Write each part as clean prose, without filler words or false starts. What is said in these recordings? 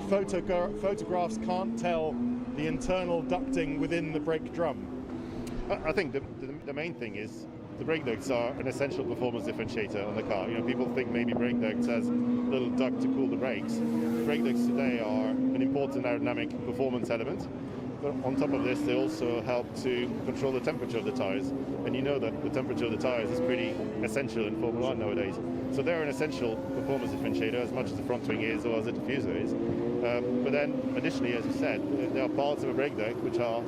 photographs can't tell the internal ducting within the brake drum? I think the main thing is the brake ducts are an essential performance differentiator on the car. You know, people think maybe brake ducts has a little duct to cool the brakes. Brake ducts today are an important aerodynamic performance element. But on top of this, they also help to control the temperature of the tires. And you know that the temperature of the tires is pretty essential in Formula 1 nowadays. So they're an essential performance differentiator as much as the front wing is or as the diffuser is. But then additionally, as you said, there are parts of a brake duct which are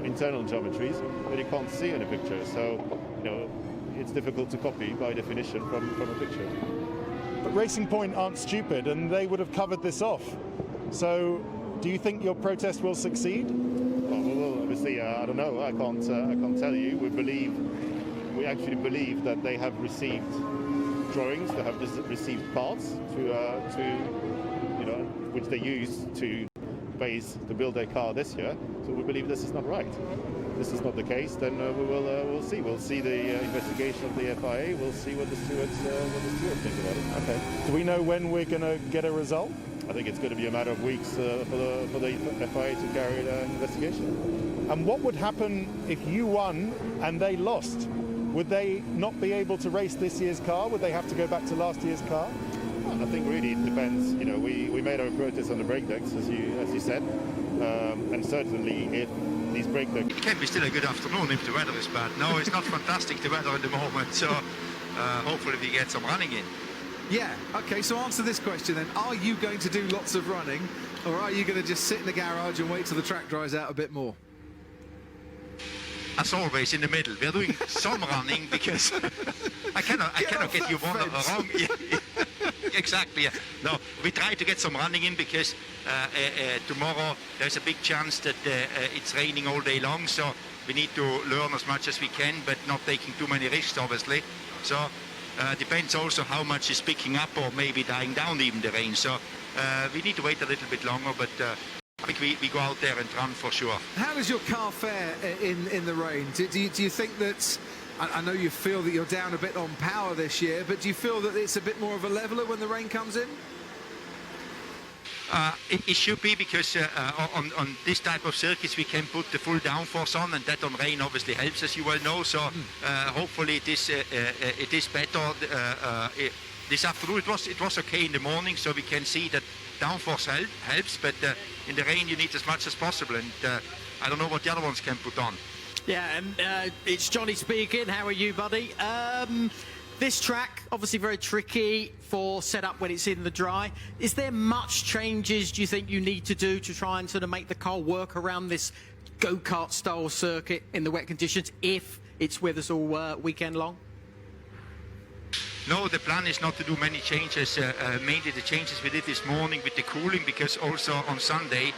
internal geometries that you can't see in a picture. So, you know, it's difficult to copy by definition from a picture. But Racing Point aren't stupid, and they would have covered this off. So, do you think your protest will succeed? Well, obviously, I don't know. I can't tell you. We actually believe that they have received drawings, they have received parts which they use to build their car this year. So we believe this is not right. If this is not the case, then we'll see. We'll see the investigation of the FIA. We'll see what the stewards think about it. Okay. Do we know when we're going to get a result? I think it's going to be a matter of weeks for the FIA to carry the investigation. And what would happen if you won and they lost? Would they not be able to race this year's car? Would they have to go back to last year's car? Well, I think really it depends. You know, we made our protest on the brake ducts, as you said, and certainly if these brake ducts. It can be still a good afternoon if the weather is bad. No, it's not fantastic, the weather at the moment. So hopefully we get some running in. Yeah, okay, so answer this question then. Are you going to do lots of running, or are you going to just sit in the garage and wait till the track dries out a bit more? As always, in the middle. We're doing some running because I cannot get you one wrong. Yeah, exactly. Yeah. No, we try to get some running in because tomorrow there's a big chance that it's raining all day long. So we need to learn as much as we can, but not taking too many risks, obviously. So depends also how much is picking up or maybe dying down even the rain. So we need to wait a little bit longer, but I think we go out there and run for sure. How does your car fare in the rain? Do you think that, I know you feel that you're down a bit on power this year, but do you feel that it's a bit more of a leveler when the rain comes in? It should be, because on this type of circuits we can put the full downforce on, and that on rain obviously helps, as you well know. So hopefully it is better. This afternoon it was okay in the morning, so we can see that downforce helps, but in the rain you need as much as possible, and I don't know what the other ones can put on. Yeah, it's Johnny speaking. How are you, buddy? This track, obviously very tricky for setup when it's in the dry. Is there much changes, do you think, you need to do to try and sort of make the car work around this go-kart style circuit in the wet conditions, if it's with us all weekend long? No, the plan is not to do many changes. Mainly the changes we did this morning with the cooling, because also on Sunday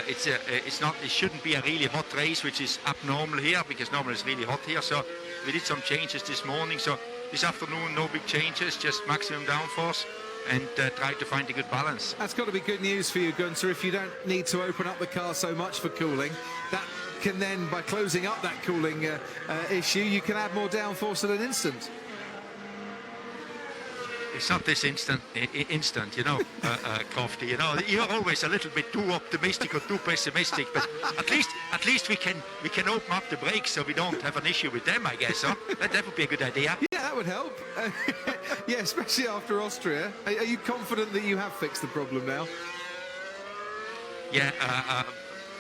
it shouldn't be a really hot race, which is abnormal here, because normally it's really hot here. So we did some changes this morning. So this afternoon, no big changes, just maximum downforce, and try to find a good balance. That's got to be good news for you, Gunther, if you don't need to open up the car so much for cooling. That can then, by closing up that cooling issue, you can add more downforce at an instant. It's not this instant, you know, Crofty. You know, you're always a little bit too optimistic or too pessimistic, but at least we can open up the brakes so we don't have an issue with them, I guess. Huh? That would be a good idea. Yeah, that would help. Yeah, especially after Austria. Are you confident that you have fixed the problem now? Yeah.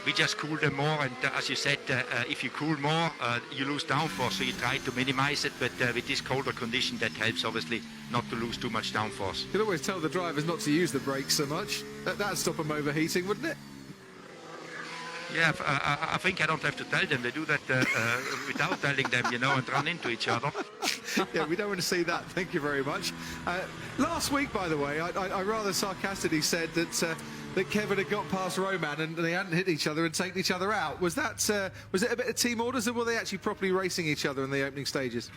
We just cool them more, and as you said, if you cool more, you lose downforce, so you try to minimize it, but with this colder condition, that helps, obviously, not to lose too much downforce. You could always tell the drivers not to use the brakes so much. That'd stop them overheating, wouldn't it? Yeah, I think I don't have to tell them. They do that without telling them, you know, and run into each other. Yeah, we don't want to see that. Thank you very much. Last week, by the way, I rather sarcastically said that Kevin had got past Roman and they hadn't hit each other and taken each other out. Was it a bit of team orders, or were they actually properly racing each other in the opening stages?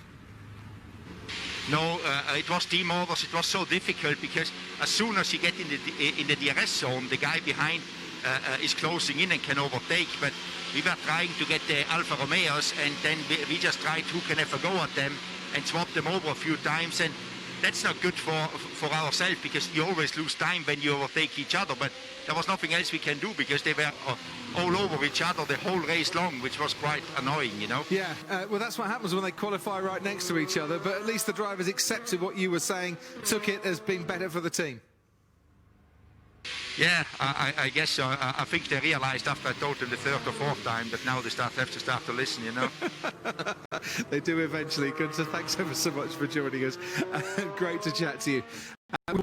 No, it was team orders. It was so difficult because as soon as you get in the DRS zone, the guy behind is closing in and can overtake. But we were trying to get the Alfa Romeos, and then we just tried who can ever go at them and swap them over a few times. And that's not good for ourselves, because you always lose time when you overtake each other. But there was nothing else we can do, because they were all over each other the whole race long, which was quite annoying, you know. Yeah, well, that's what happens when they qualify right next to each other. But at least the drivers accepted what you were saying, took it as being better for the team. Yeah, I guess so. I think they realized after I told them the third or fourth time that now they have to start to listen, you know. They do eventually. Gunther, thanks ever so much for joining us. Great to chat to you.